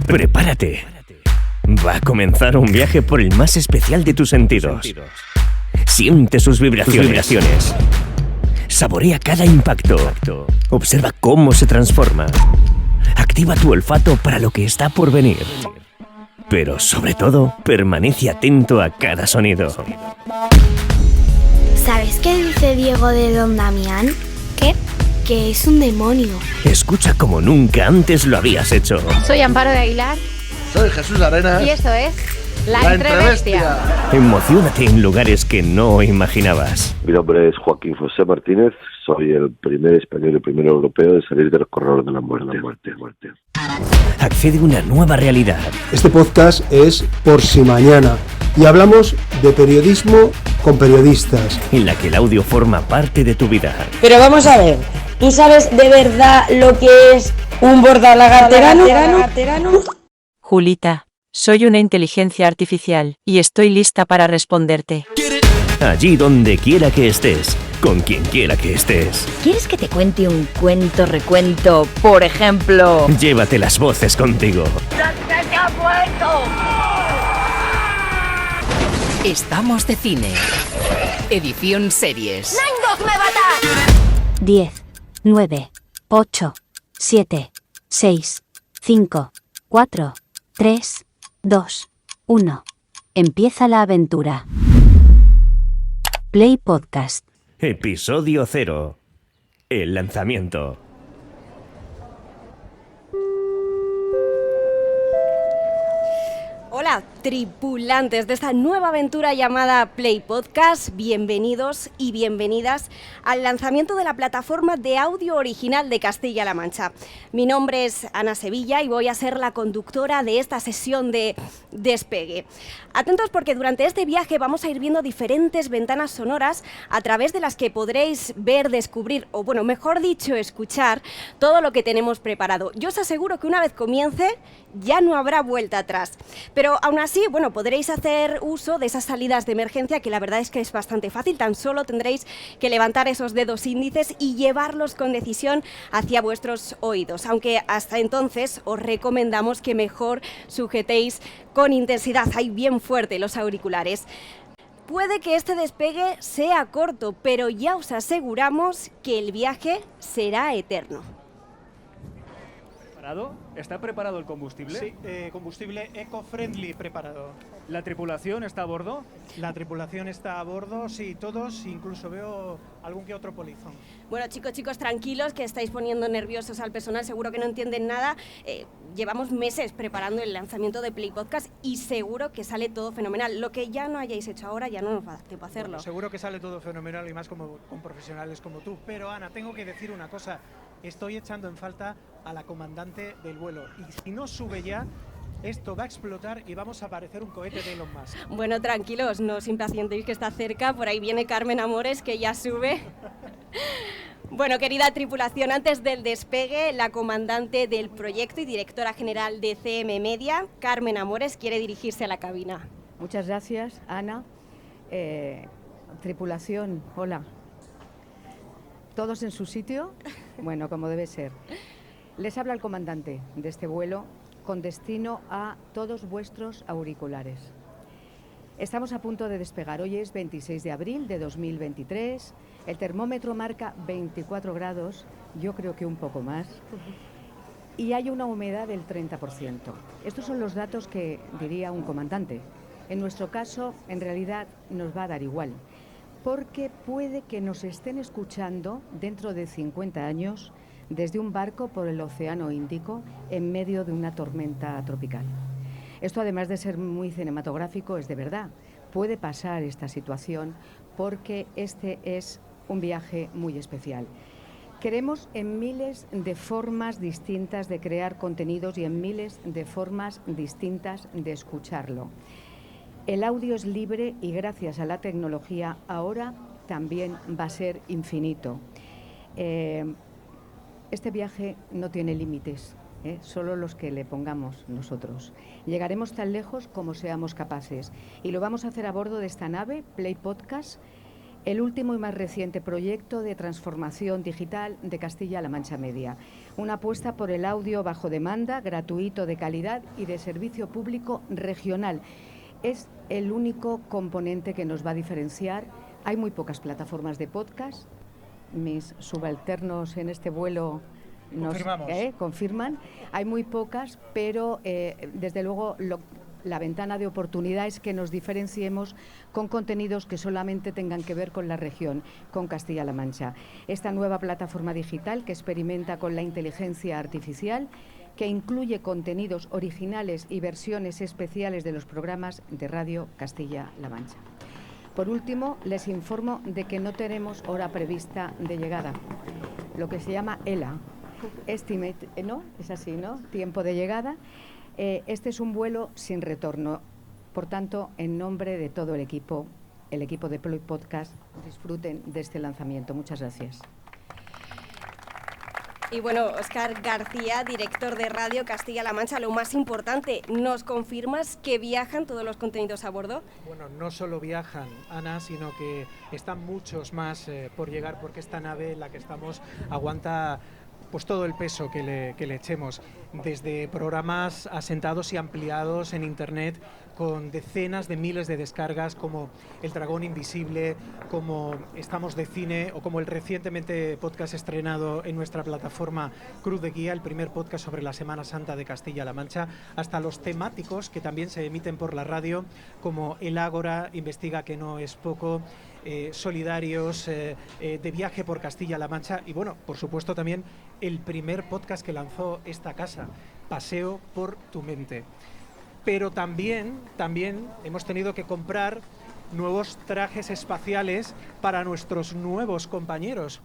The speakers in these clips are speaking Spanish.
Prepárate. Va a comenzar un viaje por el más especial de tus sentidos. Siente sus vibraciones. Saborea cada impacto. Observa cómo se transforma. Activa tu olfato para lo que está por venir. Pero sobre todo, permanece atento a cada sonido. ¿Sabes qué dice Diego de Don Damián? ¿Qué? Que es un demonio. Escucha como nunca antes lo habías hecho. Soy Amparo de Aguilar. Soy Jesús Arenas. Y esto es La Entrebestia. Emocionate en lugares que no imaginabas. Mi nombre es Joaquín José Martínez. Soy el primer español y el primer europeo en salir de los corredores de la muerte. Accede a una nueva realidad. Este podcast es Por si mañana y hablamos de periodismo con periodistas. En la que el audio forma parte de tu vida. Pero vamos a ver, ¿tú sabes de verdad lo que es un bordalagarterano? Julita, soy una inteligencia artificial y estoy lista para responderte. Allí donde quiera que estés, con quien quiera que estés. ¿Quieres que te cuente un recuento, por ejemplo? Llévate las voces contigo. ¡Se ha muerto! Estamos de cine. Edición series. ¡Nangos me matar! 10, 9, 8, 7, 6, 5, 4, 3, 2, 1. Empieza la aventura. Play Podcast. Episodio 0. El lanzamiento. Hola, tripulantes de esta nueva aventura llamada Play Podcast, bienvenidos y bienvenidas al lanzamiento de la plataforma de audio original de Castilla-La Mancha. Mi nombre es Ana Sevilla y voy a ser la conductora de esta sesión de despegue. Atentos porque durante este viaje vamos a ir viendo diferentes ventanas sonoras a través de las que podréis ver, descubrir, o bueno, mejor dicho, escuchar todo lo que tenemos preparado. Yo os aseguro que una vez comience ya no habrá vuelta atrás. Pero aún así, bueno, podréis hacer uso de esas salidas de emergencia que la verdad es que es bastante fácil. Tan solo tendréis que levantar esos dedos índices y llevarlos con decisión hacia vuestros oídos. Aunque hasta entonces os recomendamos que mejor sujetéis con intensidad, ahí bien fuerte, los auriculares. Puede que este despegue sea corto, pero ya os aseguramos que el viaje será eterno. ¿Está preparado el combustible? Sí, combustible eco-friendly preparado. ¿La tripulación está a bordo? La tripulación está a bordo, sí, todos, incluso veo algún que otro polizón. Bueno, chicos, tranquilos, que estáis poniendo nerviosos al personal, seguro que no entienden nada. Llevamos meses preparando el lanzamiento de Play Podcast y seguro que sale todo fenomenal. Lo que ya no hayáis hecho ahora ya no nos va a dar tiempo a hacerlo. Bueno, seguro que sale todo fenomenal y más con profesionales como tú. Pero Ana, tengo que decir una cosa. Estoy echando en falta a la comandante del vuelo y si no sube ya, esto va a explotar y vamos a parecer un cohete de Elon Musk. Bueno, tranquilos, no os impacientéis que está cerca, por ahí viene Carmen Amores que ya sube. Bueno, querida tripulación, antes del despegue, la comandante del proyecto y directora general de CM Media, Carmen Amores, quiere dirigirse a la cabina. Muchas gracias, Ana. Tripulación, hola. ¿Todos en su sitio? Bueno, como debe ser. Les habla el comandante de este vuelo con destino a todos vuestros auriculares. Estamos a punto de despegar. Hoy es 26 de abril de 2023. El termómetro marca 24 grados, yo creo que un poco más. Y hay una humedad del 30%. Estos son los datos que diría un comandante. En nuestro caso, en realidad, nos va a dar igual. Porque puede que nos estén escuchando dentro de 50 años desde un barco por el Océano Índico en medio de una tormenta tropical. Esto, además de ser muy cinematográfico, es de verdad. Puede pasar esta situación porque este es un viaje muy especial. Queremos en miles de formas distintas de crear contenidos y en miles de formas distintas de escucharlo. El audio es libre y gracias a la tecnología ahora también va a ser infinito. Este viaje no tiene límites, solo los que le pongamos nosotros. Llegaremos tan lejos como seamos capaces y lo vamos a hacer a bordo de esta nave, Play Podcast, el último y más reciente proyecto de transformación digital de Castilla-La Mancha Media. Una apuesta por el audio bajo demanda, gratuito, de calidad y de servicio público regional. Es el único componente que nos va a diferenciar. Hay muy pocas plataformas de podcast. Mis subalternos en este vuelo nos confirman. Hay muy pocas, pero desde luego la ventana de oportunidad es que nos diferenciemos con contenidos que solamente tengan que ver con la región, con Castilla-La Mancha. Esta nueva plataforma digital que experimenta con la inteligencia artificial, que incluye contenidos originales y versiones especiales de los programas de Radio Castilla-La Mancha. Por último, les informo de que no tenemos hora prevista de llegada, lo que se llama ELA, Estimate, ¿no? Es así, ¿no? Tiempo de llegada. Este es un vuelo sin retorno. Por tanto, en nombre de todo el equipo de Play Podcast, disfruten de este lanzamiento. Muchas gracias. Y bueno, Óscar García, director de Radio Castilla-La Mancha, lo más importante, ¿nos confirmas que viajan todos los contenidos a bordo? Bueno, no solo viajan, Ana, sino que están muchos más por llegar, porque esta nave en la que estamos aguanta pues todo el peso que le echemos, desde programas asentados y ampliados en Internet con decenas de miles de descargas, como El Dragón Invisible, como Estamos de Cine, o como el recientemente podcast estrenado en nuestra plataforma Cruz de Guía, el primer podcast sobre la Semana Santa de Castilla-La Mancha, hasta los temáticos que también se emiten por la radio, como El Ágora investiga, que no es poco, Solidarios, de viaje por Castilla-La Mancha, y bueno, por supuesto también el primer podcast que lanzó esta casa, Paseo por tu mente. Pero también hemos tenido que comprar nuevos trajes espaciales para nuestros nuevos compañeros,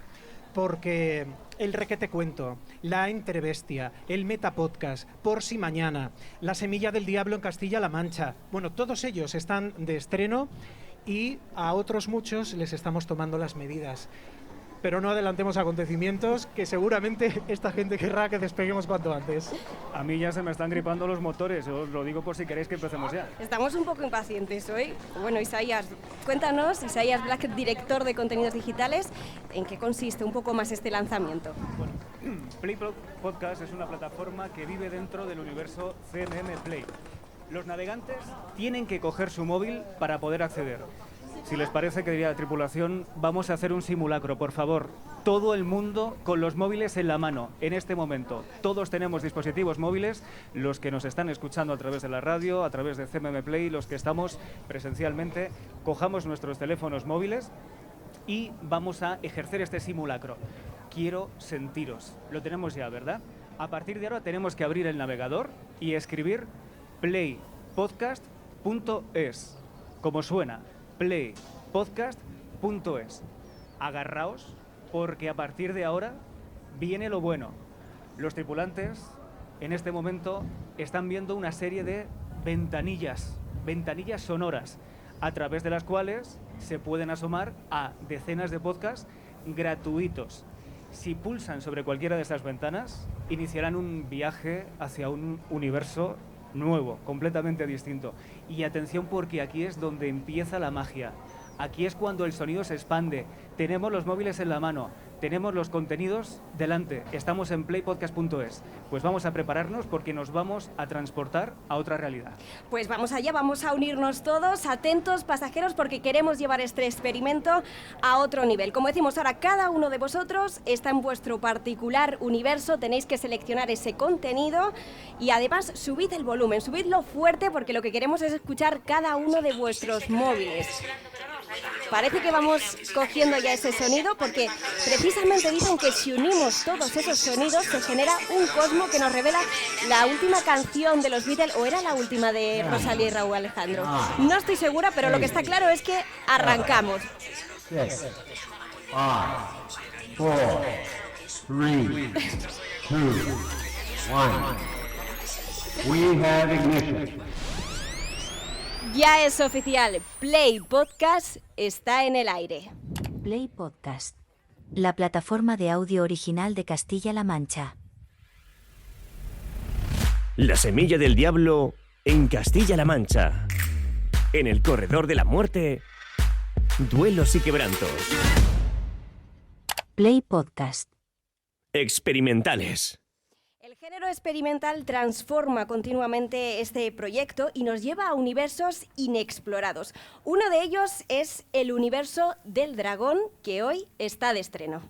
porque el Requete Cuento, la Entrebestia, el Metapodcast, Por si Mañana, La Semilla del Diablo en Castilla-La Mancha, bueno, todos ellos están de estreno y a otros muchos les estamos tomando las medidas. Pero no adelantemos acontecimientos, que seguramente esta gente querrá que despeguemos cuanto antes. A mí ya se me están gripando los motores, os lo digo por si queréis que empecemos ya. Estamos un poco impacientes hoy. Bueno, Isaías, cuéntanos, Isaías Black, director de contenidos digitales, ¿en qué consiste un poco más este lanzamiento? Bueno, Play Podcast es una plataforma que vive dentro del universo CMM Play. Los navegantes tienen que coger su móvil para poder acceder. Si les parece, querida tripulación, vamos a hacer un simulacro, por favor. Todo el mundo con los móviles en la mano, en este momento. Todos tenemos dispositivos móviles, los que nos están escuchando a través de la radio, a través de CMM Play, los que estamos presencialmente. Cojamos nuestros teléfonos móviles y vamos a ejercer este simulacro. Quiero sentiros. Lo tenemos ya, ¿verdad? A partir de ahora tenemos que abrir el navegador y escribir playpodcast.es. Como suena, playpodcast.es. Agarraos, porque a partir de ahora viene lo bueno. Los tripulantes en este momento están viendo una serie de ventanillas sonoras, a través de las cuales se pueden asomar a decenas de podcasts gratuitos. Si pulsan sobre cualquiera de estas ventanas, iniciarán un viaje hacia un universo nuevo, completamente distinto. Y atención, porque aquí es donde empieza la magia. Aquí es cuando el sonido se expande. Tenemos los móviles en la mano, tenemos los contenidos delante. Estamos en playpodcast.es. Pues vamos a prepararnos, porque nos vamos a transportar a otra realidad. Pues vamos allá, vamos a unirnos todos, atentos pasajeros, porque queremos llevar este experimento a otro nivel. Como decimos ahora, cada uno de vosotros está en vuestro particular universo, tenéis que seleccionar ese contenido y además subid el volumen, subidlo fuerte, porque lo que queremos es escuchar cada uno de vuestros móviles. Parece que vamos cogiendo ya ese sonido, porque precisamente dicen que si unimos todos esos sonidos se genera un cosmo que nos revela la última canción de los Beatles, o era la última de Rosalía y Raúl Alejandro. No estoy segura, pero lo que está claro es que arrancamos. 6, 5, 4, 3, 2, 1. We have ignition. Ya es oficial, Play Podcast está en el aire. Play Podcast, la plataforma de audio original de Castilla-La Mancha. La Semilla del Diablo en Castilla-La Mancha. En el corredor de la muerte, duelos y quebrantos. Play Podcast. Experimentales. El género experimental transforma continuamente este proyecto y nos lleva a universos inexplorados. Uno de ellos es el universo del dragón, que hoy está de estreno.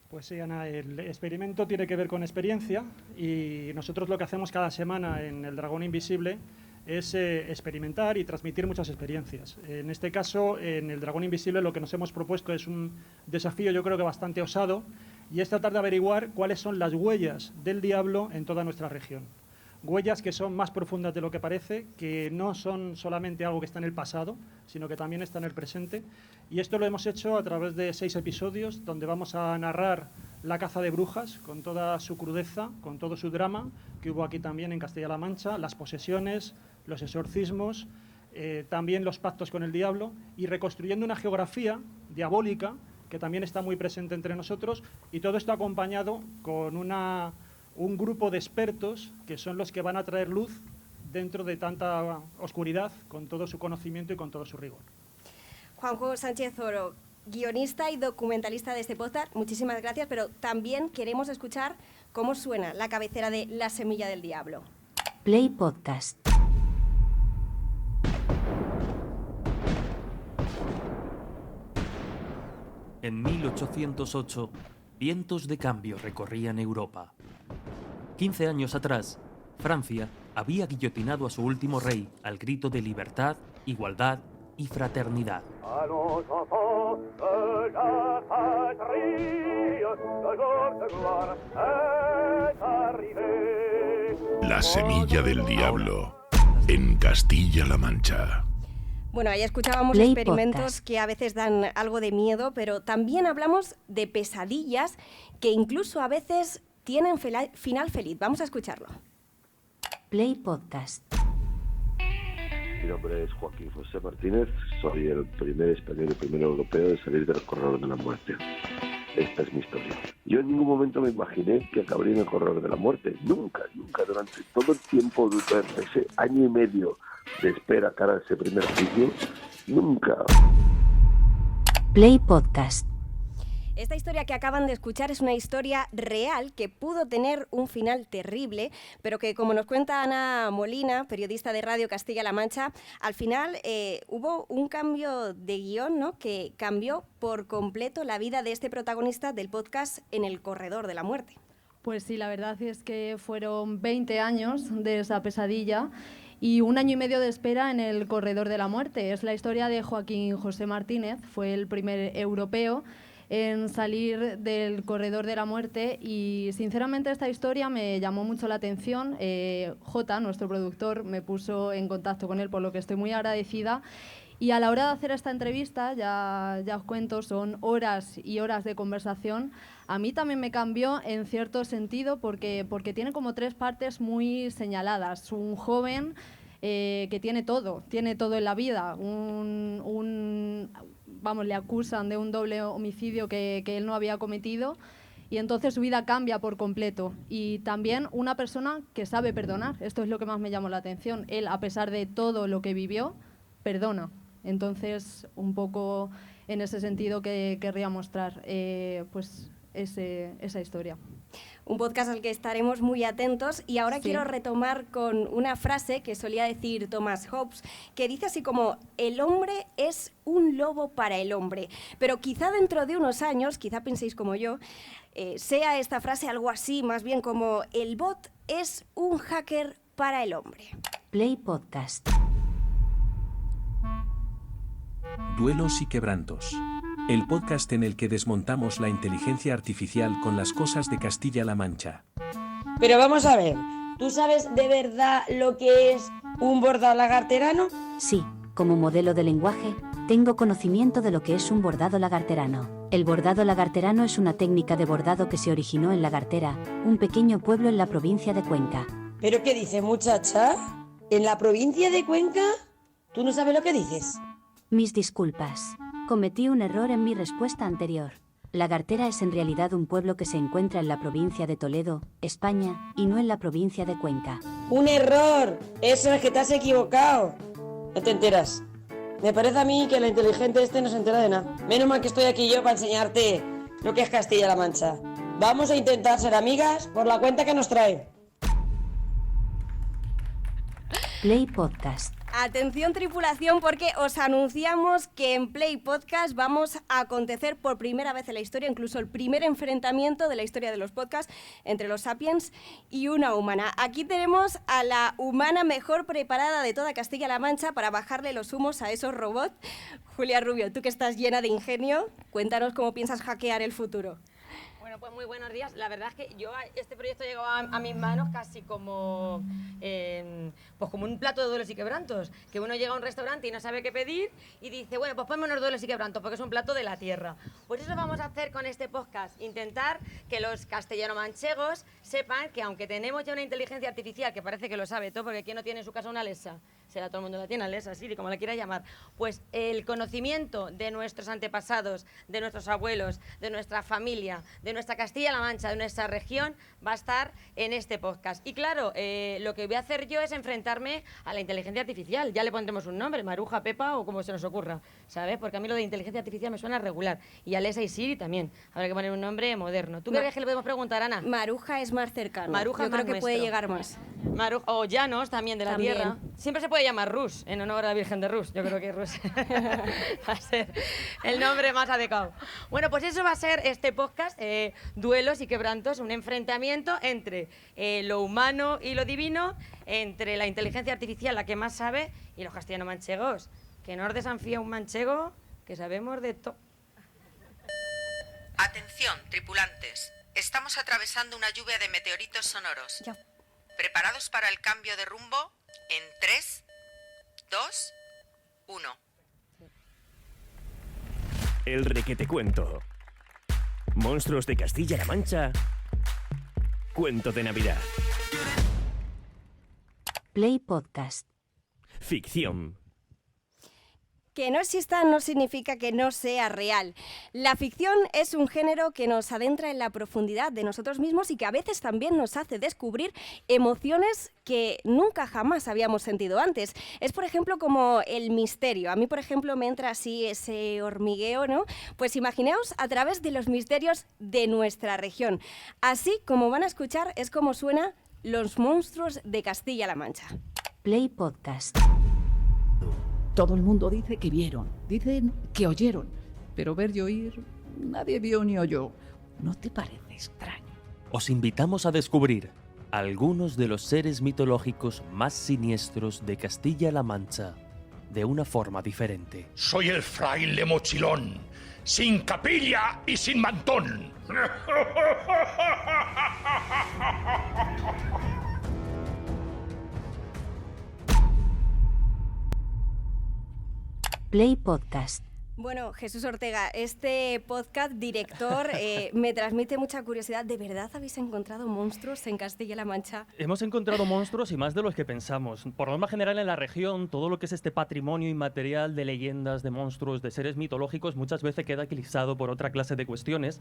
Pues sí, Ana, el experimento tiene que ver con experiencia y nosotros lo que hacemos cada semana en El Dragón Invisible es experimentar y transmitir muchas experiencias. En este caso, en El Dragón Invisible lo que nos hemos propuesto es un desafío, yo creo que bastante osado, y es tratar de averiguar cuáles son las huellas del diablo en toda nuestra región. Huellas que son más profundas de lo que parece, que no son solamente algo que está en el pasado, sino que también está en el presente. Y esto lo hemos hecho a través de 6 episodios, donde vamos a narrar la caza de brujas, con toda su crudeza, con todo su drama, que hubo aquí también en Castilla-La Mancha, las posesiones, los exorcismos, también los pactos con el diablo, y reconstruyendo una geografía diabólica que también está muy presente entre nosotros, y todo esto acompañado con un grupo de expertos que son los que van a traer luz dentro de tanta oscuridad, con todo su conocimiento y con todo su rigor. Juanjo Sánchez Oro, guionista y documentalista de este podcast, muchísimas gracias, pero también queremos escuchar cómo suena la cabecera de La Semilla del Diablo. Play Podcast. En 1808, vientos de cambio recorrían Europa. 15 años atrás, Francia había guillotinado a su último rey al grito de libertad, igualdad y fraternidad. La Semilla del Diablo, en Castilla-La Mancha. Bueno, ahí escuchábamos Play experimentos Podcast. que a veces dan algo de miedo, pero también hablamos de pesadillas que incluso a veces tienen final feliz. Vamos a escucharlo. Play Podcast. Mi nombre es Joaquín José Martínez, soy el primer español y primer europeo en salir del corredor de la muerte. Esta es mi historia. Yo en ningún momento me imaginé que acabaría en el corredor de la muerte. Nunca, durante todo el tiempo, durante ese año y medio de espera cara a ese primer juicio, nunca. Play Podcast. Esta historia que acaban de escuchar es una historia real que pudo tener un final terrible, pero que, como nos cuenta Ana Molina, periodista de Radio Castilla-La Mancha, al final hubo un cambio de guión, ¿no?, que cambió por completo la vida de este protagonista del podcast En el Corredor de la Muerte. Pues sí, la verdad es que fueron 20 años de esa pesadilla y 1 año y medio de espera en el Corredor de la Muerte. Es la historia de Joaquín José Martínez, fue el primer europeo en salir del Corredor de la Muerte y sinceramente esta historia me llamó mucho la atención. Jota, nuestro productor, me puso en contacto con él, por lo que estoy muy agradecida. Y a la hora de hacer esta entrevista, ya os cuento, son horas y horas de conversación. A mí también me cambió en cierto sentido porque tiene como 3 partes muy señaladas. Un joven que tiene todo en la vida. Le acusan de un doble homicidio que él no había cometido y entonces su vida cambia por completo. Y también una persona que sabe perdonar. Esto es lo que más me llamó la atención. Él, a pesar de todo lo que vivió, perdona. Entonces, un poco en ese sentido que querría mostrar esa historia. Un podcast al que estaremos muy atentos y ahora Sí. quiero retomar con una frase que solía decir Thomas Hobbes, que dice así como: el hombre es un lobo para el hombre. Pero quizá dentro de unos años, quizá penséis como yo, sea esta frase algo así, más bien como: el bot es un hacker para el hombre. Play Podcast. Duelos y quebrantos. El podcast en el que desmontamos la inteligencia artificial con las cosas de Castilla-La Mancha. Pero vamos a ver, ¿tú sabes de verdad lo que es un bordado lagarterano? Sí, como modelo de lenguaje, tengo conocimiento de lo que es un bordado lagarterano. El bordado lagarterano es una técnica de bordado que se originó en Lagartera, un pequeño pueblo en la provincia de Cuenca. ¿Pero qué dices, muchacha? ¿En la provincia de Cuenca? ¿Tú no sabes lo que dices? Mis disculpas. Cometí un error en mi respuesta anterior. Lagartera es en realidad un pueblo que se encuentra en la provincia de Toledo, España, y no en la provincia de Cuenca. ¡Un error! Eso es que te has equivocado. No te enteras. Me parece a mí que la inteligente no se entera de nada. Menos mal que estoy aquí yo para enseñarte lo que es Castilla-La Mancha. Vamos a intentar ser amigas por la cuenta que nos trae. Play Podcast. Atención tripulación, porque os anunciamos que en Play Podcast vamos a acontecer por primera vez en la historia, incluso el primer enfrentamiento de la historia de los podcasts entre los Sapiens y una humana. Aquí tenemos a la humana mejor preparada de toda Castilla-La Mancha para bajarle los humos a esos robots. Julia Rubio, tú que estás llena de ingenio, cuéntanos cómo piensas hackear el futuro. Bueno, pues muy buenos días. La verdad es que este proyecto llegó a mis manos casi como, pues como un plato de duelos y quebrantos. Que uno llega a un restaurante y no sabe qué pedir y dice, bueno, pues ponme unos duelos y quebrantos porque es un plato de la tierra. Pues eso vamos a hacer con este podcast. Intentar que los castellano-manchegos sepan que aunque tenemos ya una inteligencia artificial que parece que lo sabe todo, porque ¿quién no tiene en su casa una Alexa? Será todo el mundo la tiene, Alexa, Siri, como la quiera llamar. Pues el conocimiento de nuestros antepasados, de nuestros abuelos, de nuestra familia, de nuestra Castilla-La Mancha, de nuestra región, va a estar en este podcast. Y claro, lo que voy a hacer yo es enfrentarme a la inteligencia artificial. Ya le pondremos un nombre, Maruja, Pepa o como se nos ocurra, ¿sabes? Porque a mí lo de inteligencia artificial me suena regular. Y Alexa y Siri también. Habrá que poner un nombre moderno. ¿Tú crees que le podemos preguntar, Ana? Maruja es más cercano. Maruja yo más creo que puede nuestro. llegar más. O Llanos también de la También. tierra. Siempre se puede llamar Rus, en honor a la Virgen de Rus. Yo creo que Rus va a ser el nombre más adecuado. Bueno, pues eso va a ser este podcast, Duelos y Quebrantos, un enfrentamiento entre lo humano y lo divino, entre la inteligencia artificial, la que más sabe, y los castellano-manchegos. Que no os desanfía un manchego, que sabemos de todo. Atención, tripulantes. Estamos atravesando una lluvia de meteoritos sonoros. ¿Preparados para el cambio de rumbo? En 3, 2, 1. El Requetecuento. Monstruos de Castilla-La Mancha. Cuento de Navidad. Play Podcast. Ficción. Que no exista no significa que no sea real. La ficción es un género que nos adentra en la profundidad de nosotros mismos y que a veces también nos hace descubrir emociones que nunca jamás habíamos sentido antes. Es, por ejemplo, como el misterio. A mí, por ejemplo, me entra así ese hormigueo, ¿no? Pues imaginaos a través de los misterios de nuestra región. Así como van a escuchar, es como suena Los monstruos de Castilla-La Mancha. Play Podcast. Todo el mundo dice que vieron, dicen que oyeron, pero ver y oír, nadie vio ni oyó. ¿No te parece extraño? Os invitamos a descubrir algunos de los seres mitológicos más siniestros de Castilla-La Mancha de una forma diferente. Soy el fraile mochilón, sin capilla y sin mantón. Play Podcast. Bueno, Jesús Ortega, este podcast director me transmite mucha curiosidad. ¿De verdad habéis encontrado monstruos en Castilla-La Mancha? Hemos encontrado monstruos y más de los que pensamos. Por norma general en la región, todo lo que es este patrimonio inmaterial de leyendas, de monstruos, de seres mitológicos, muchas veces queda eclipsado por otra clase de cuestiones.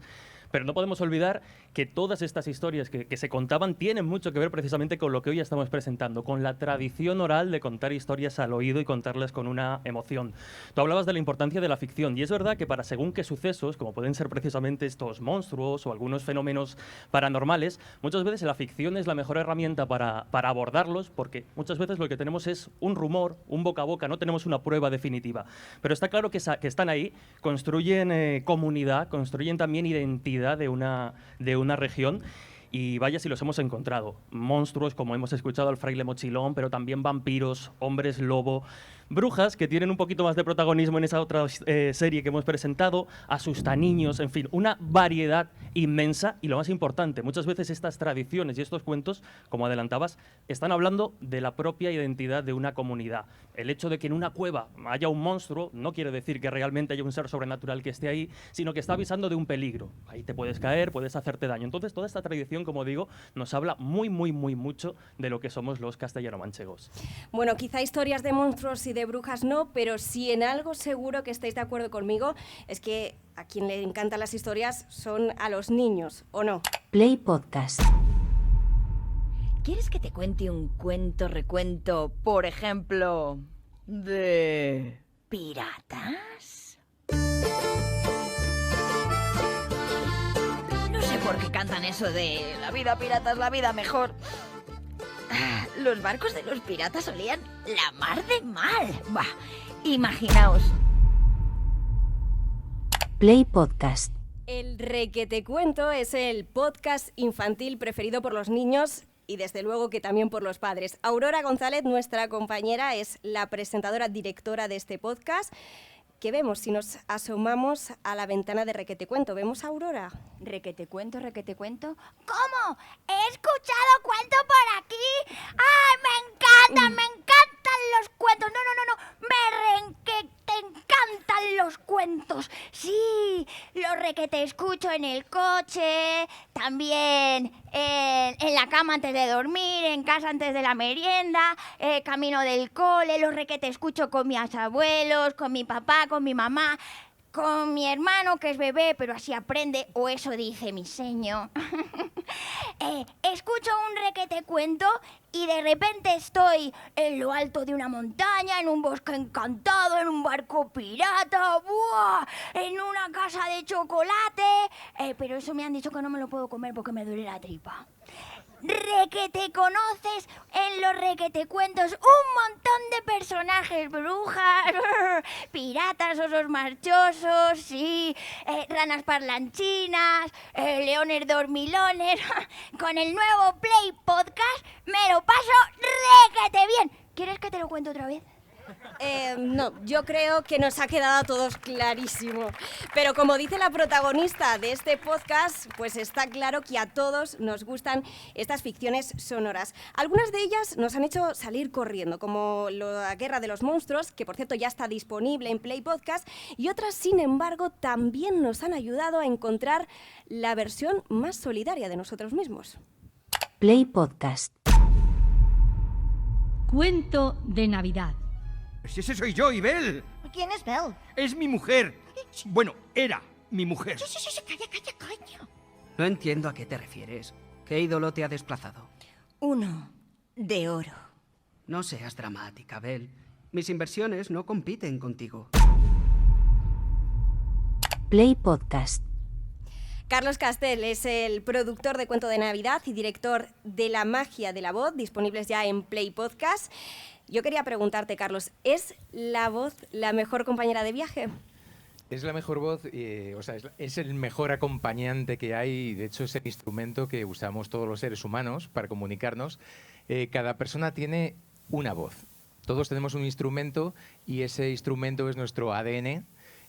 Pero no podemos olvidar que todas estas historias que se contaban tienen mucho que ver precisamente con lo que hoy estamos presentando, con la tradición oral de contar historias al oído y contarlas con una emoción. Tú hablabas de la importancia de la ficción, y es verdad que para según qué sucesos, como pueden ser precisamente estos monstruos o algunos fenómenos paranormales, muchas veces la ficción es la mejor herramienta para abordarlos, porque muchas veces lo que tenemos es un rumor, un boca a boca, no tenemos una prueba definitiva. Pero está claro que están ahí, construyen comunidad, construyen también identidad de una región. Y vaya si los hemos encontrado. Monstruos, como hemos escuchado al fraile mochilón, pero también vampiros, hombres lobo, brujas, que tienen un poquito más de protagonismo en esa otra serie que hemos presentado, asustaniños, en fin, una variedad inmensa. Y lo más importante, muchas veces estas tradiciones y estos cuentos, como adelantabas, están hablando de la propia identidad de una comunidad. El hecho de que en una cueva haya un monstruo no quiere decir que realmente haya un ser sobrenatural que esté ahí, sino que está avisando de un peligro. Ahí te puedes caer, puedes hacerte daño. Entonces, toda esta tradición, como digo, nos habla mucho de lo que somos los castellano-manchegos. Bueno, quizá historias de monstruos y de brujas no, pero si en algo seguro que estáis de acuerdo conmigo, es que a quien le encantan las historias son a los niños, ¿o no? Play Podcast. ¿Quieres que te cuente un cuento, recuento, por ejemplo, de ¿Piratas? No sé por qué cantan eso de la vida pirata es la vida mejor. Los barcos de los piratas olían la mar de mal. Bah, imaginaos. Play Podcast. El Requete Cuento es el podcast infantil preferido por los niños y desde luego que también por los padres. Aurora González, nuestra compañera, es la presentadora directora de este podcast. ¿Qué vemos si nos asomamos a la ventana de Requete Cuento? ¿Vemos a Aurora? ¿Requete Cuento, Requete Cuento? ¿Cómo? He escuchado cuento por aquí. ¡Ay, me encantan los cuentos! Te encantan los cuentos. Sí, los requete escucho en el coche, también en la cama antes de dormir, en casa antes de la merienda, camino del cole, los requete escucho con mis abuelos, con mi papá, con mi mamá, con mi hermano que es bebé, pero así aprende, o eso dice mi seño. Escucho un requete cuento y de repente estoy en lo alto de una montaña, en un bosque encantado, en un barco pirata, ¡buah! En una casa de chocolate, pero eso me han dicho que no me lo puedo comer porque me duele la tripa. Requete conoces en los requete cuentos un montón de personajes, brujas, piratas, osos marchosos, sí, ranas parlanchinas, leones dormilones. Con el nuevo Play Podcast me lo paso requete bien. ¿Quieres que te lo cuente otra vez? No, yo creo que nos ha quedado a todos clarísimo. Pero como dice la protagonista de este podcast, pues está claro que a todos nos gustan estas ficciones sonoras. Algunas de ellas nos han hecho salir corriendo, como La Guerra de los Monstruos, que por cierto ya está disponible en Play Podcast, y otras, sin embargo, también nos han ayudado a encontrar la versión más solidaria de nosotros mismos. Play Podcast. Cuento de Navidad. Si ese soy yo, Ibel. ¿Quién es Belle? Es mi mujer. Bueno, era mi mujer. Calla. No entiendo a qué te refieres. ¿Qué ídolo te ha desplazado? Uno de oro. No seas dramática, Belle. Mis inversiones no compiten contigo. Play Podcast. Carlos Castel es el productor de Cuento de Navidad y director de La Magia de la Voz, disponibles ya en Play Podcast. Yo quería preguntarte, Carlos, ¿es la voz la mejor compañera de viaje? Es la mejor voz, es el mejor acompañante que hay. De hecho, es el instrumento que usamos todos los seres humanos para comunicarnos. Cada persona tiene una voz. Todos tenemos un instrumento y ese instrumento es nuestro ADN,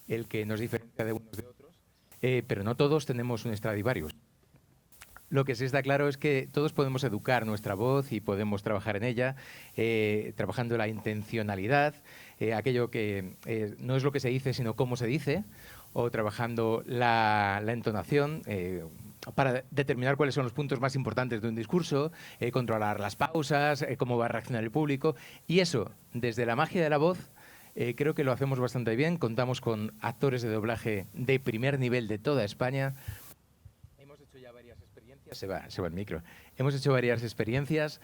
el que nos diferencia de unos de otros. Pero no todos tenemos un Stradivarius. Lo que sí está claro es que todos podemos educar nuestra voz y podemos trabajar en ella, trabajando la intencionalidad, aquello que no es lo que se dice, sino cómo se dice, o trabajando la entonación para determinar cuáles son los puntos más importantes de un discurso, controlar las pausas, cómo va a reaccionar el público. Y eso, desde la magia de la voz, creo que lo hacemos bastante bien. Contamos con actores de doblaje de primer nivel de toda España. Se va el micro. Hemos hecho varias experiencias.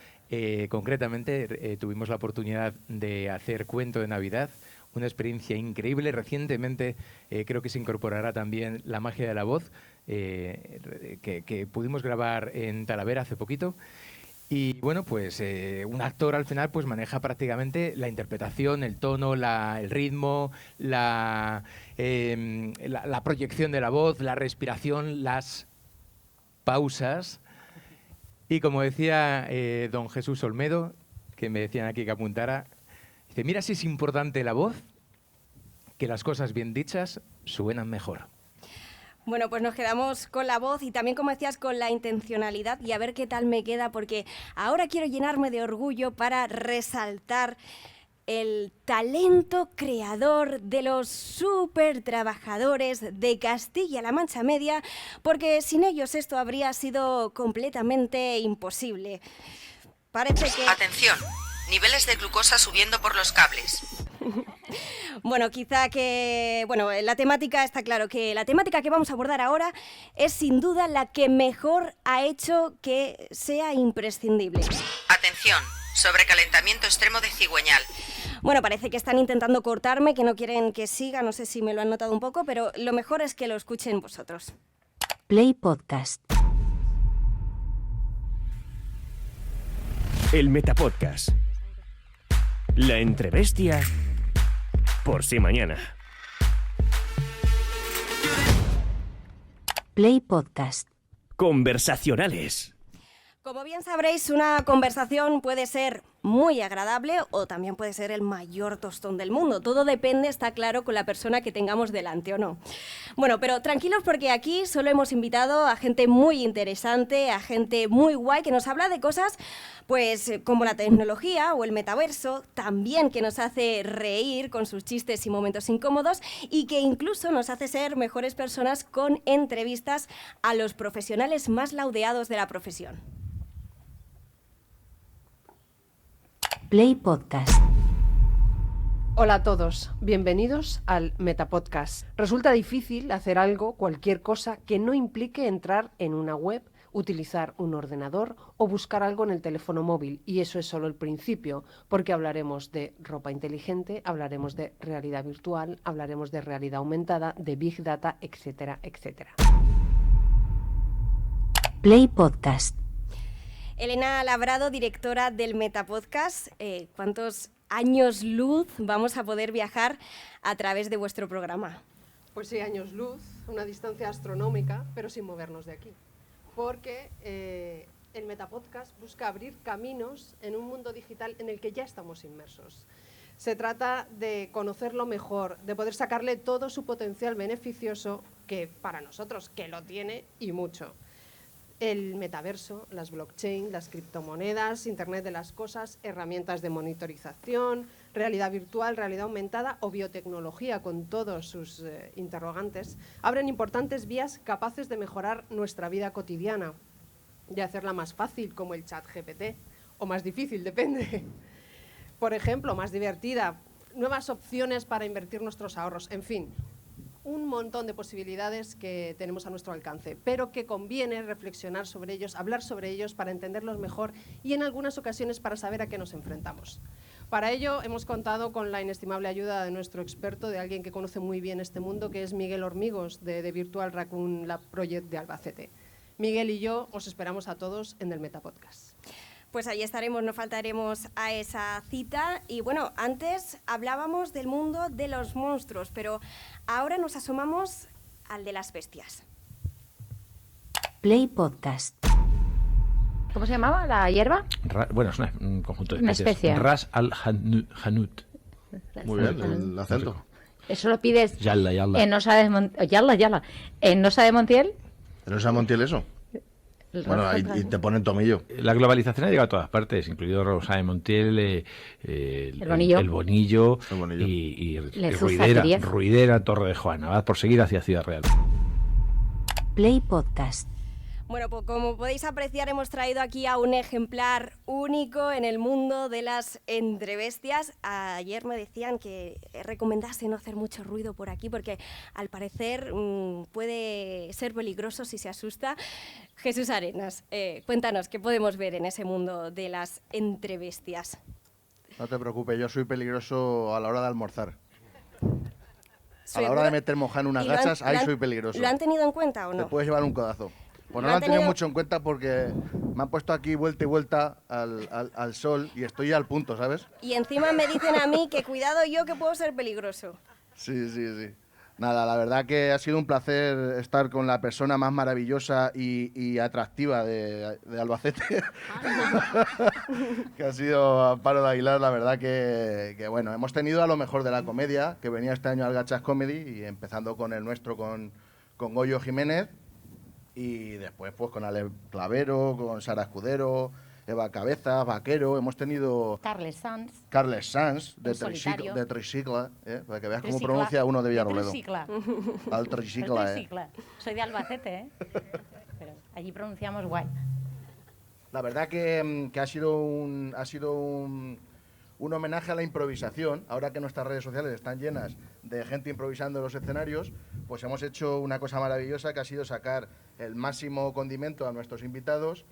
Concretamente, tuvimos la oportunidad de hacer Cuento de Navidad, una experiencia increíble. Recientemente creo que se incorporará también La Magia de la Voz, que pudimos grabar en Talavera hace poquito. Y bueno, pues un actor al final pues maneja prácticamente la interpretación, el tono, el ritmo, la proyección de la voz, la respiración, las pausas. Y como decía don Jesús Olmedo, que me decían aquí que apuntara, dice, mira si es importante la voz, que las cosas bien dichas suenan mejor. Bueno, pues nos quedamos con la voz y también, como decías, con la intencionalidad, y a ver qué tal me queda, porque ahora quiero llenarme de orgullo para resaltar el talento creador de los súper trabajadores de Castilla-La Mancha Media, porque sin ellos esto habría sido completamente imposible. Parece que... Atención, niveles de glucosa subiendo por los cables. Bueno, quizá que... Bueno, la temática está claro, que la temática que vamos a abordar ahora es sin duda la que mejor ha hecho que sea imprescindible. Atención, sobrecalentamiento extremo de cigüeñal. Bueno, parece que están intentando cortarme, que no quieren que siga, no sé si me lo han notado un poco, pero lo mejor es que lo escuchen vosotros. Play Podcast. El Metapodcast. La entrebestia por si mañana. Play Podcast. Conversacionales. Como bien sabréis, una conversación puede ser muy agradable o también puede ser el mayor tostón del mundo. Todo depende, está claro, con la persona que tengamos delante o no. Bueno, pero tranquilos porque aquí solo hemos invitado a gente muy interesante, a gente muy guay que nos habla de cosas pues como la tecnología o el metaverso, también que nos hace reír con sus chistes y momentos incómodos y que incluso nos hace ser mejores personas con entrevistas a los profesionales más laudeados de la profesión. Play Podcast. Hola a todos, bienvenidos al Metapodcast. Resulta difícil hacer algo, cualquier cosa, que no implique entrar en una web, utilizar un ordenador o buscar algo en el teléfono móvil. Y eso es solo el principio, porque hablaremos de ropa inteligente, hablaremos de realidad virtual, hablaremos de realidad aumentada, de Big Data, etcétera, etcétera. Play Podcast. Elena Labrado, directora del Metapodcast, ¿cuántos años luz vamos a poder viajar a través de vuestro programa? Pues sí, años luz, una distancia astronómica, pero sin movernos de aquí. Porque el Metapodcast busca abrir caminos en un mundo digital en el que ya estamos inmersos. Se trata de conocerlo mejor, de poder sacarle todo su potencial beneficioso, que para nosotros, que lo tiene y mucho. El metaverso, las blockchain, las criptomonedas, Internet de las cosas, herramientas de monitorización, realidad virtual, realidad aumentada o biotecnología con todos sus interrogantes, abren importantes vías capaces de mejorar nuestra vida cotidiana, de hacerla más fácil como el chat GPT, o más difícil, depende. Por ejemplo, más divertida, nuevas opciones para invertir nuestros ahorros, en fin. Un montón de posibilidades que tenemos a nuestro alcance, pero que conviene reflexionar sobre ellos, hablar sobre ellos para entenderlos mejor y en algunas ocasiones para saber a qué nos enfrentamos. Para ello hemos contado con la inestimable ayuda de nuestro experto, de alguien que conoce muy bien este mundo, que es Miguel Hormigos, de Virtual Raccoon Lab Project de Albacete. Miguel y yo os esperamos a todos en el Metapodcast. Pues ahí estaremos, no faltaremos a esa cita. Y bueno, antes hablábamos del mundo de los monstruos, pero ahora nos asomamos al de las bestias. Play Podcast. ¿Cómo se llamaba? ¿La hierba? Bueno, es un conjunto de Una especies. especie. Ras al-Hanut. Muy bien, el acento. Eso lo pides Yalla, yalla. en Osa de Montiel. Yalla. ¿En Osa de Montiel? ¿En Osa de Montiel eso? Bueno, ahí y te ponen tomillo. La globalización ha llegado a todas partes, incluido Rosa de Montiel, el Bonillo, el Bonillo y Ruidera, Torre de Juana, por seguir hacia Ciudad Real. Play Podcast. Bueno, pues como podéis apreciar, hemos traído aquí a un ejemplar único en el mundo de las entrebestias. Ayer me decían que recomendase no hacer mucho ruido por aquí porque al parecer puede ser peligroso si se asusta. Jesús Arenas, cuéntanos, ¿qué podemos ver en ese mundo de las entrebestias? No te preocupes, yo soy peligroso a la hora de almorzar. A la hora de meter moja en unas gachas, ahí soy peligroso. ¿Lo han tenido en cuenta o no? Te puedes llevar un codazo. Pues no lo han tenido mucho en cuenta porque me han puesto aquí vuelta y vuelta al sol y estoy ya al punto, ¿sabes? Y encima me dicen a mí que cuidado yo que puedo ser peligroso. Sí. Nada, la verdad que ha sido un placer estar con la persona más maravillosa y atractiva de Albacete, que ha sido Amparo de Aguilar. La verdad que bueno, hemos tenido a lo mejor de la comedia, que venía este año al Gachas Comedy, y empezando con el nuestro, con Goyo Jiménez, y después pues con Ale Clavero, con Sara Escudero, Eva Cabezas, Vaquero. Hemos tenido Carles Sanz de Tricicle, para que veas cómo pronuncia uno de Villarrobledo. Al Tricicle. Soy de Albacete, pero allí pronunciamos guay. La verdad que ha sido un homenaje a la improvisación. Ahora que nuestras redes sociales están llenas de gente improvisando en los escenarios, pues hemos hecho una cosa maravillosa, que ha sido sacar el máximo condimento a nuestros invitados,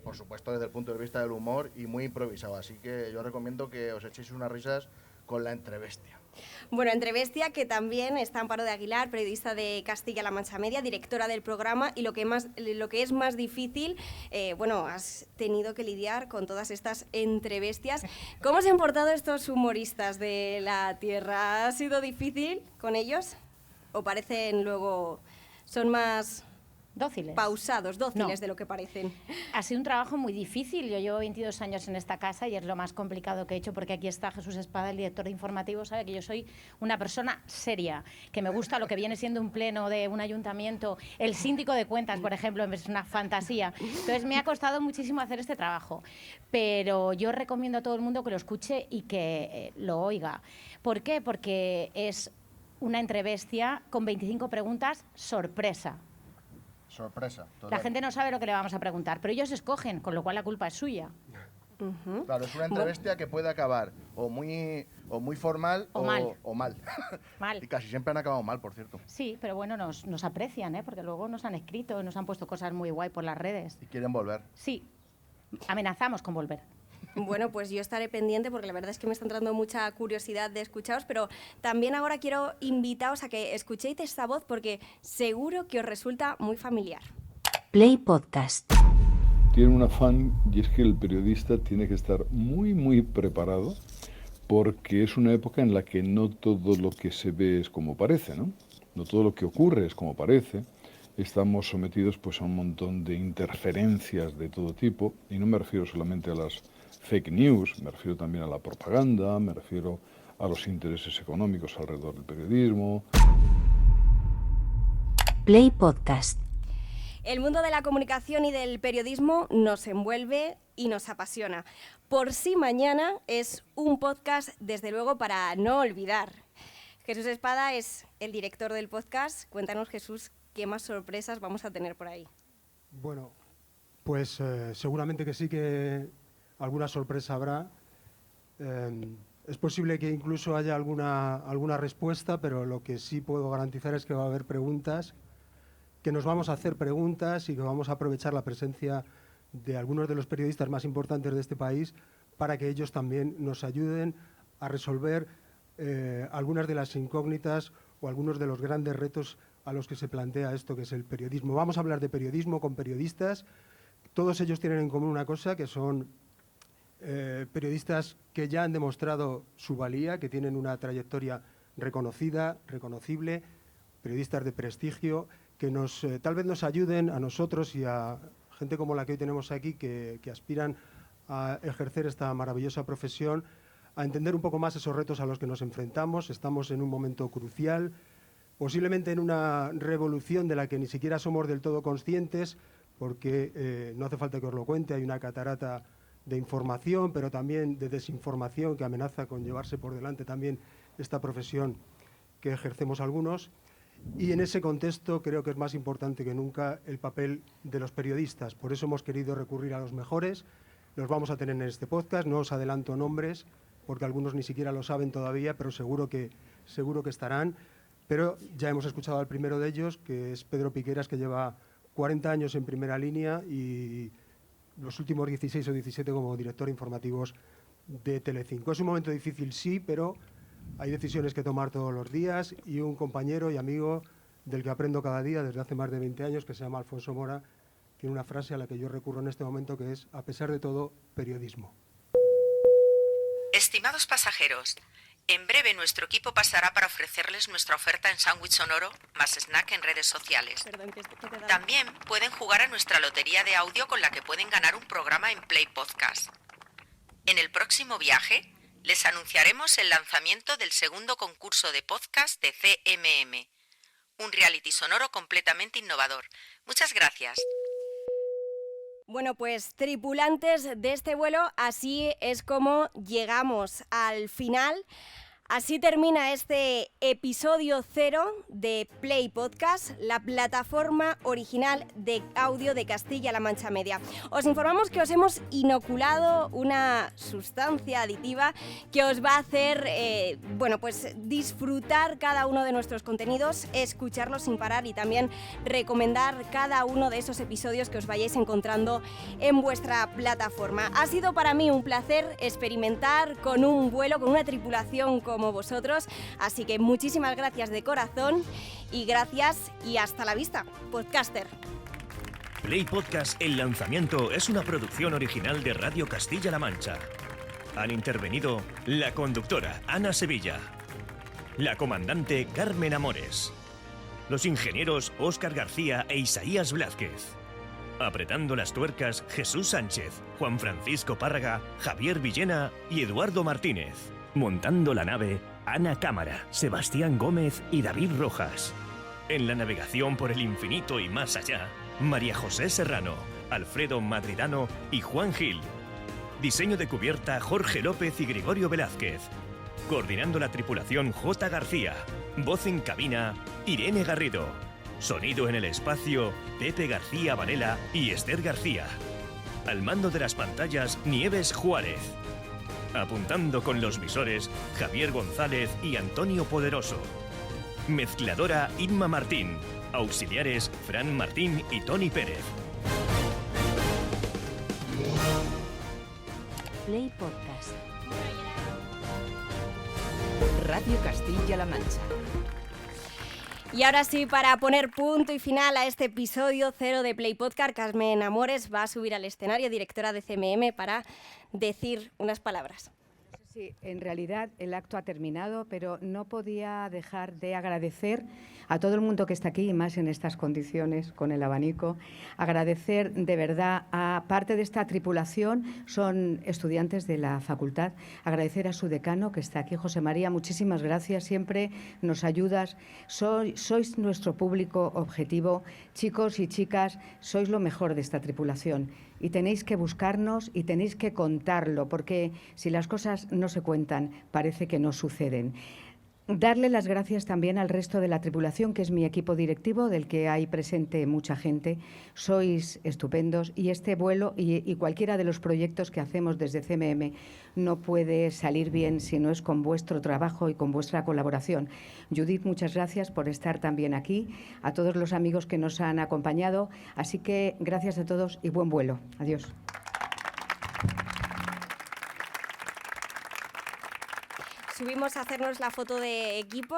por supuesto desde el punto de vista del humor, y muy improvisado. Así que yo recomiendo que os echéis unas risas con la Entrebestia. Bueno, Entrebestia, que también está Amparo de Aguilar, periodista de Castilla-La Mancha Media, directora del programa, y lo que es más difícil, bueno, has tenido que lidiar con todas estas entrebestias. ¿Cómo se han portado estos humoristas de la tierra? ¿Ha sido difícil con ellos? ¿O parecen luego, son más... Dóciles. Pausados, dóciles de lo que parecen? Ha sido un trabajo muy difícil. Yo llevo 22 años en esta casa y es lo más complicado que he hecho, porque aquí está Jesús Espada, el director de informativos, sabe que yo soy una persona seria, que me gusta lo que viene siendo un pleno de un ayuntamiento. El síndico de cuentas, por ejemplo, es una fantasía. Entonces me ha costado muchísimo hacer este trabajo, pero yo recomiendo a todo el mundo que lo escuche y que lo oiga. ¿Por qué? Porque es una entrebestia con 25 preguntas sorpresa. Sorpresa. Total. La gente no sabe lo que le vamos a preguntar, pero ellos escogen, con lo cual la culpa es suya. Claro, es una entrebestia que puede acabar o muy formal o mal. Mal. Y casi siempre han acabado mal, por cierto. Sí, pero bueno, nos aprecian, porque luego nos han escrito, nos han puesto cosas muy guay por las redes. Y quieren volver. Sí, amenazamos con volver. Bueno, pues yo estaré pendiente porque la verdad es que me está entrando mucha curiosidad de escucharos, pero también ahora quiero invitaros a que escuchéis esta voz porque seguro que os resulta muy familiar. Play Podcast. Tiene un afán, y es que el periodista tiene que estar muy, muy preparado, porque es una época en la que no todo lo que se ve es como parece, ¿no? No todo lo que ocurre es como parece. Estamos sometidos pues a un montón de interferencias de todo tipo, y no me refiero solamente a las fake news, me refiero también a la propaganda, me refiero a los intereses económicos alrededor del periodismo. Play Podcast. El mundo de la comunicación y del periodismo nos envuelve y nos apasiona. Por si mañana es un podcast, desde luego, para no olvidar. Jesús Espada es el director del podcast. Cuéntanos, Jesús, ¿qué más sorpresas vamos a tener por ahí? Bueno, pues seguramente que sí que alguna sorpresa habrá. Es posible que incluso haya alguna respuesta, pero lo que sí puedo garantizar es que va a haber preguntas, que nos vamos a hacer preguntas y que vamos a aprovechar la presencia de algunos de los periodistas más importantes de este país para que ellos también nos ayuden a resolver algunas de las incógnitas o algunos de los grandes retos a los que se plantea esto que es el periodismo. Vamos a hablar de periodismo con periodistas. Todos ellos tienen en común una cosa, que son periodistas que ya han demostrado su valía, que tienen una trayectoria reconocida, reconocible, periodistas de prestigio, que tal vez nos ayuden a nosotros y a gente como la que hoy tenemos aquí, que aspiran a ejercer esta maravillosa profesión, a entender un poco más esos retos a los que nos enfrentamos. Estamos en un momento crucial, posiblemente en una revolución de la que ni siquiera somos del todo conscientes, porque no hace falta que os lo cuente, hay una catarata de información, pero también de desinformación que amenaza con llevarse por delante también esta profesión que ejercemos algunos. Y en ese contexto creo que es más importante que nunca el papel de los periodistas. Por eso hemos querido recurrir a los mejores. Los vamos a tener en este podcast. No os adelanto nombres, porque algunos ni siquiera lo saben todavía, pero seguro que estarán. Pero ya hemos escuchado al primero de ellos, que es Pedro Piqueras, que lleva 40 años en primera línea y los últimos 16 o 17 como director de informativos de Telecinco. Es un momento difícil, sí, pero hay decisiones que tomar todos los días y un compañero y amigo del que aprendo cada día desde hace más de 20 años, que se llama Alfonso Mora, tiene una frase a la que yo recurro en este momento, que es: a pesar de todo, periodismo. Estimados pasajeros, en breve nuestro equipo pasará para ofrecerles nuestra oferta en sándwich sonoro más snack en redes sociales. También pueden jugar a nuestra lotería de audio con la que pueden ganar un programa en Play Podcast. En el próximo viaje les anunciaremos el lanzamiento del segundo concurso de podcast de CMM, un reality sonoro completamente innovador. Muchas gracias. Bueno, pues tripulantes de este vuelo, así es como llegamos al final. Así termina este episodio 0 de Play Podcast, la plataforma original de audio de Castilla-La Mancha Media. Os informamos que os hemos inoculado una sustancia aditiva que os va a hacer pues disfrutar cada uno de nuestros contenidos, escucharlos sin parar y también recomendar cada uno de esos episodios que os vayáis encontrando en vuestra plataforma. Ha sido para mí un placer experimentar con un vuelo, con una tripulación como vosotros, así que muchísimas gracias de corazón y gracias y hasta la vista, podcaster. Play Podcast El Lanzamiento es una producción original de Radio Castilla-La Mancha. Han intervenido la conductora Ana Sevilla, la comandante Carmen Amores, los ingenieros Óscar García e Isaías Blázquez, apretando las tuercas Jesús Sánchez, Juan Francisco Párraga, Javier Villena y Eduardo Martínez. Montando la nave, Ana Cámara, Sebastián Gómez y David Rojas. En la navegación por el infinito y más allá, María José Serrano, Alfredo Madridano y Juan Gil. Diseño de cubierta Jorge López y Gregorio Velázquez. Coordinando la tripulación J. García. Voz en cabina Irene Garrido. Sonido en el espacio Pepe García Varela y Esther García. Al mando de las pantallas Nieves Juárez. Apuntando con los visores Javier González y Antonio Poderoso. Mezcladora Inma Martín. Auxiliares Fran Martín y Tony Pérez. Play Podcast. Radio Castilla-La Mancha. Y ahora sí, para poner punto y final a este episodio 0 de Play Podcast, Carmen Amores va a subir al escenario, directora de CMM, para decir unas palabras. Sí, en realidad el acto ha terminado, pero no podía dejar de agradecer a todo el mundo que está aquí, y más en estas condiciones, con el abanico. Agradecer de verdad a parte de esta tripulación, son estudiantes de la facultad. Agradecer a su decano, que está aquí, José María, muchísimas gracias, siempre nos ayudas. Sois nuestro público objetivo. Chicos y chicas, sois lo mejor de esta tripulación. Y tenéis que buscarnos y tenéis que contarlo, porque si las cosas no se cuentan, parece que no suceden. Darle las gracias también al resto de la tripulación, que es mi equipo directivo, del que hay presente mucha gente. Sois estupendos y este vuelo y cualquiera de los proyectos que hacemos desde CMM no puede salir bien si no es con vuestro trabajo y con vuestra colaboración. Judith, muchas gracias por estar también aquí, a todos los amigos que nos han acompañado. Así que gracias a todos y buen vuelo. Adiós. Subimos a hacernos la foto de equipo.